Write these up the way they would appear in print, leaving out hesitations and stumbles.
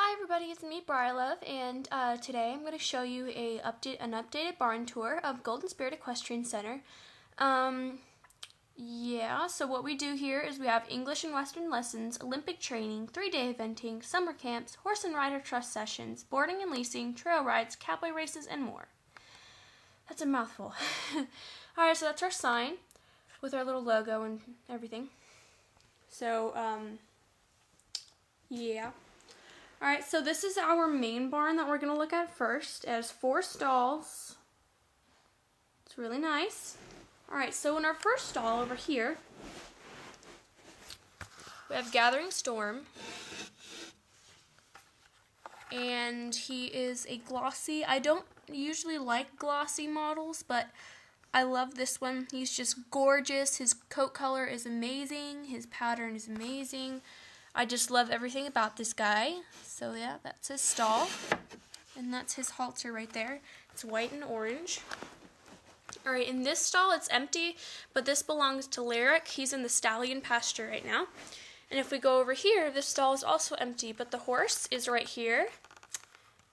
Hi everybody, it's me, Briarlove, and today I'm going to show you an updated barn tour of Golden Spirit Equestrian Center. So what we do here is we have English and Western lessons, Olympic training, 3-day eventing, summer camps, horse and rider trust sessions, boarding and leasing, trail rides, cowboy races, and more. That's a mouthful. Alright, so that's our sign with our little logo and everything. So, yeah. Alright, so this is our main barn that we're going to look at first. It has 4 stalls. It's really nice. Alright, so in our first stall over here, we have Gathering Storm. And he is a glossy, I don't usually like glossy models, but I love this one. He's just gorgeous. His coat color is amazing. His pattern is amazing. I just love everything about this guy. So yeah, that's his stall. And that's his halter right there. It's white and orange. Alright, in this stall it's empty, but this belongs to Lyric. He's in the stallion pasture right now. And if we go over here, this stall is also empty, but the horse is right here.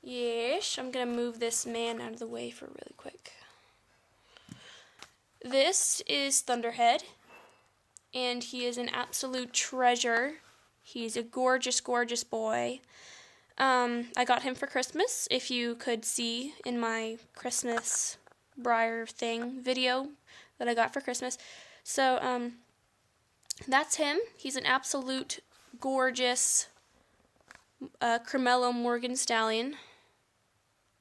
Yes, I'm going to move this man out of the way for really quick. This is Thunderhead, and he is an absolute treasure. He's a gorgeous, gorgeous boy. I got him for Christmas, if you could see in my Christmas Briar thing video that I got for Christmas. So, that's him. He's an absolute gorgeous Cremello Morgan stallion.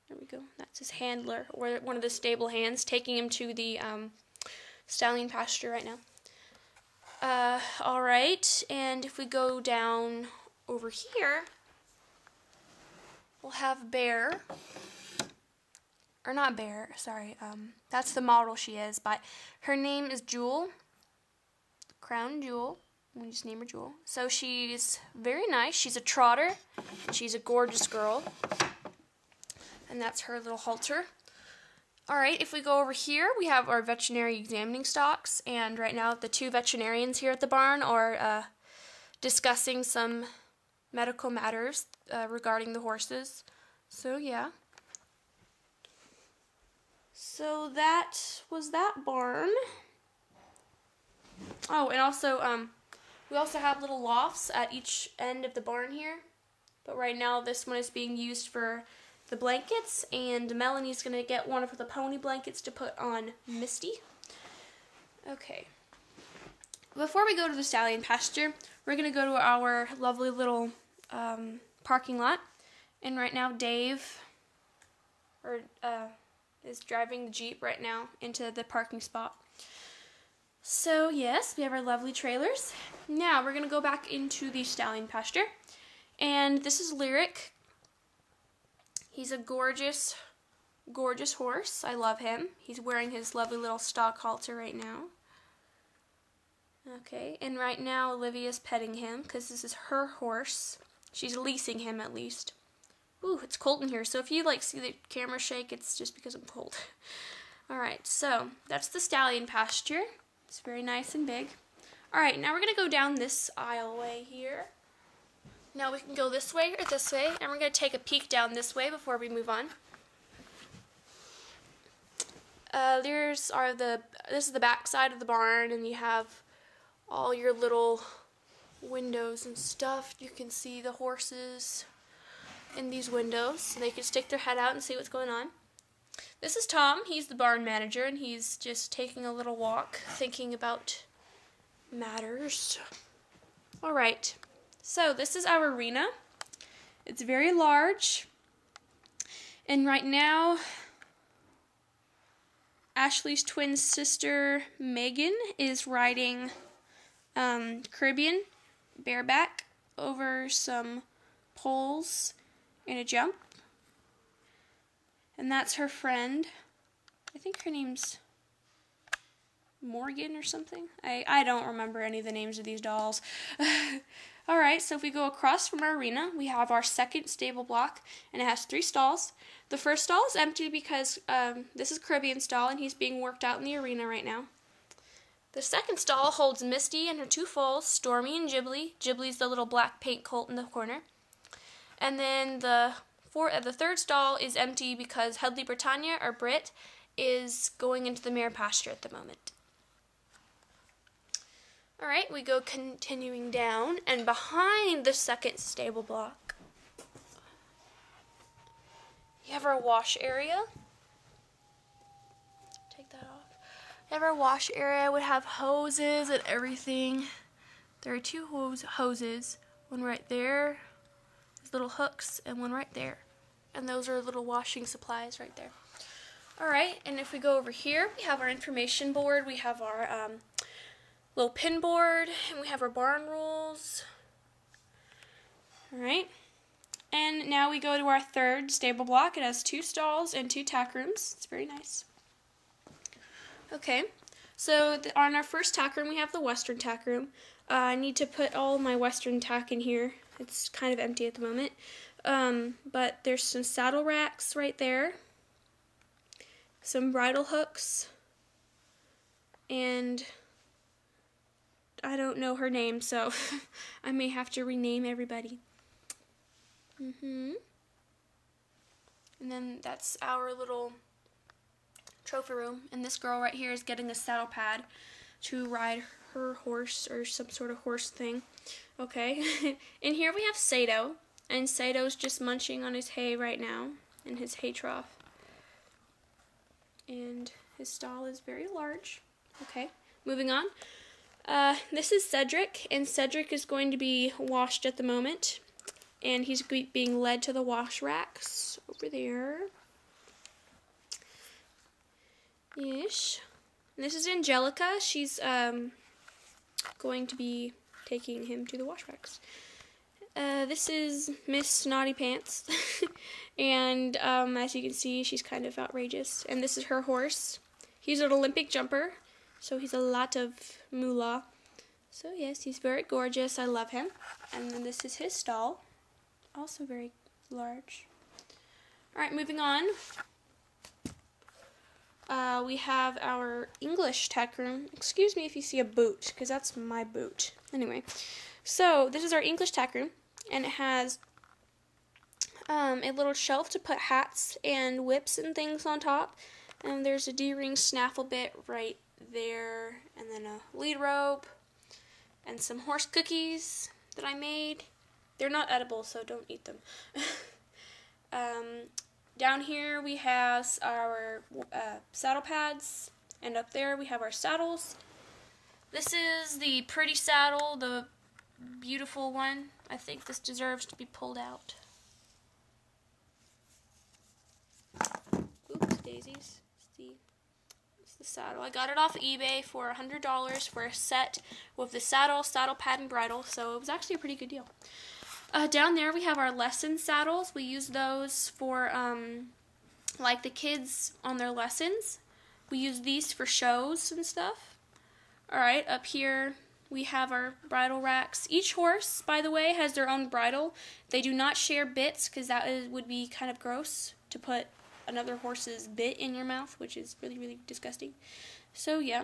There we go. That's his handler, or one of the stable hands, taking him to the stallion pasture right now. Alright, and if we go down over here, we'll have Bear. Or not Bear, sorry. That's the model she is, but her name is Jewel. Crown Jewel. We just name her Jewel. So she's very nice. She's a trotter. She's a gorgeous girl. And that's her little halter. Alright, if we go over here, we have our veterinary examining stocks, and right now the 2 veterinarians here at the barn are discussing some medical matters regarding the horses. So yeah. So that was that barn. Oh, and also, we also have little lofts at each end of the barn here, but right now this one is being used for the blankets, and Melanie's going to get one of the pony blankets to put on Misty. Okay. Before we go to the stallion pasture, we're going to go to our lovely little parking lot. And right now Dave is driving the Jeep right now into the parking spot. So yes, we have our lovely trailers. Now we're going to go back into the stallion pasture. And this is Lyric. He's a gorgeous, gorgeous horse. I love him. He's wearing his lovely little stock halter right now. Okay, and right now Olivia's petting him because this is her horse. She's leasing him at least. Ooh, it's cold in here, so if you see the camera shake, it's just because I'm cold. Alright, so that's the stallion pasture. It's very nice and big. Alright, now we're going to go down this aisleway here. Now we can go this way or this way, and we're going to take a peek down this way before we move on. This is the back side of the barn, and you have all your little windows and stuff. You can see the horses in these windows, so they can stick their head out and see what's going on. This is Tom. He's the barn manager, and he's just taking a little walk, thinking about matters. Alright. So this is our arena. It's very large, and right now Ashley's twin sister Megan is riding Caribbean bareback over some poles in a jump, and that's her friend. I think her name's Morgan or something. I don't remember any of the names of these dolls. Alright, so if we go across from our arena, we have our second stable block, and it has 3 stalls. The first stall is empty because this is Caribbean stall, and he's being worked out in the arena right now. The second stall holds Misty and her 2 foals, Stormy and Ghibli. Ghibli's the little black paint colt in the corner. And then the third stall is empty because Headley Britannia, or Brit, is going into the mare pasture at the moment. Alright, we go continuing down, and behind the second stable block, you have our wash area. Take that off. You have our wash area. We have hoses and everything. There are two hoses, one right there, little hooks, and one right there. And those are little washing supplies right there. Alright, and if we go over here, we have our information board. We have our little pin board, and we have our barn rules. Alright, and now we go to our third stable block. It has 2 stalls and 2 tack rooms. It's very nice. Okay, so on our first tack room, we have the western tack room. I need to put all my western tack in here. It's kind of empty at the moment. But there's some saddle racks right there, some bridle hooks, and I don't know her name, so I may have to rename everybody. And then that's our little trophy room, and this girl right here is getting a saddle pad to ride her horse or some sort of horse thing. Okay, in here we have Sato, and Sato's just munching on his hay right now in his hay trough. And his stall is very large. Okay, moving on. This is Cedric, and Cedric is going to be washed at the moment, and he's being led to the wash racks over there. Ish. And this is Angelica. She's going to be taking him to the wash racks. This is Miss Snotty Pants, and as you can see, she's kind of outrageous. And this is her horse. He's an Olympic jumper, so he's a lot of moolah. So yes, he's very gorgeous. I love him. And then this is his stall, also very large. Alright, moving on. We have our English tack room. Excuse me if you see a boot, because that's my boot. Anyway, so this is our English tack room, and it has a little shelf to put hats and whips and things on top. And there's a D-ring snaffle bit right there, and then a lead rope, and some horse cookies that I made. They're not edible, so don't eat them. Down here we have our saddle pads, and up there we have our saddles. This is the pretty saddle, the beautiful one. I think this deserves to be pulled out. Oops, daisies. It's the saddle. I got it off eBay for $100 for a set with the saddle, saddle pad, and bridle, so it was actually a pretty good deal. Down there we have our lesson saddles. We use those for like the kids on their lessons. We use these for shows and stuff. Alright, up here we have our bridle racks. Each horse, by the way, has their own bridle. They do not share bits because that would be kind of gross to put another horse's bit in your mouth, which is really, really disgusting. So yeah.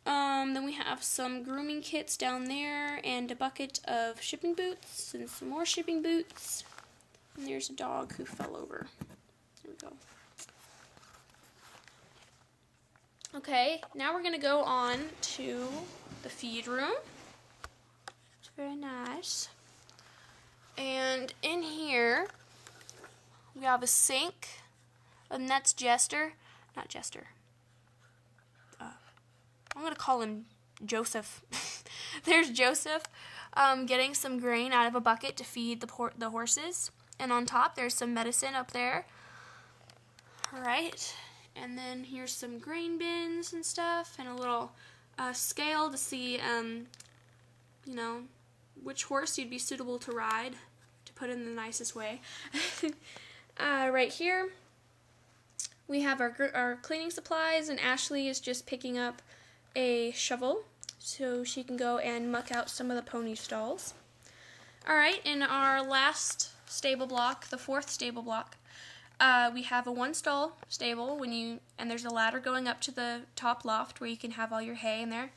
Then we have some grooming kits down there, and a bucket of shipping boots, and some more shipping boots. And there's a dog who fell over. There we go. Okay, now we're going to go on to the feed room. It's very nice. And in here, we have a sink, and that's Jester. Not Jester. I'm going to call him Joseph. There's Joseph getting some grain out of a bucket to feed the horses. And on top, there's some medicine up there. Alright. And then here's some grain bins and stuff, and a little scale to see, you know, which horse you'd be suitable to ride, to put it in the nicest way. Right here, we have our cleaning supplies, and Ashley is just picking up a shovel so she can go and muck out some of the pony stalls. Alright, in our last stable block, the fourth stable block, we have a one-stall stable and there's a ladder going up to the top loft where you can have all your hay in there.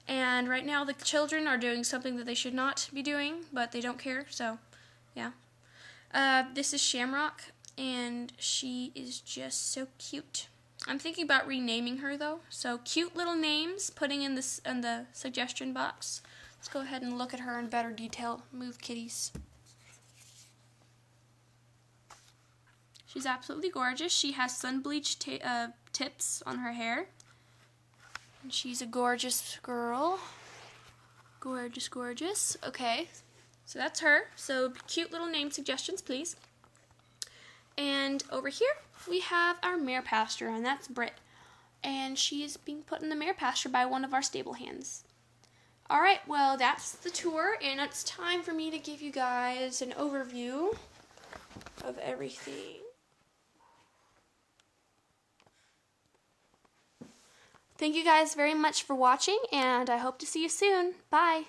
And right now the children are doing something that they should not be doing, but they don't care, so yeah. This is Shamrock, and she is just so cute. I'm thinking about renaming her though. So cute little names, putting in the suggestion box. Let's go ahead and look at her in better detail. Move kitties. She's absolutely gorgeous. She has sun bleach tips on her hair. And she's a gorgeous girl. Gorgeous, gorgeous. Okay, so that's her. So cute little name suggestions, please. And over here, we have our mare pasture, and that's Britt. And she is being put in the mare pasture by one of our stable hands. Alright, well, that's the tour, and it's time for me to give you guys an overview of everything. Thank you guys very much for watching, and I hope to see you soon. Bye!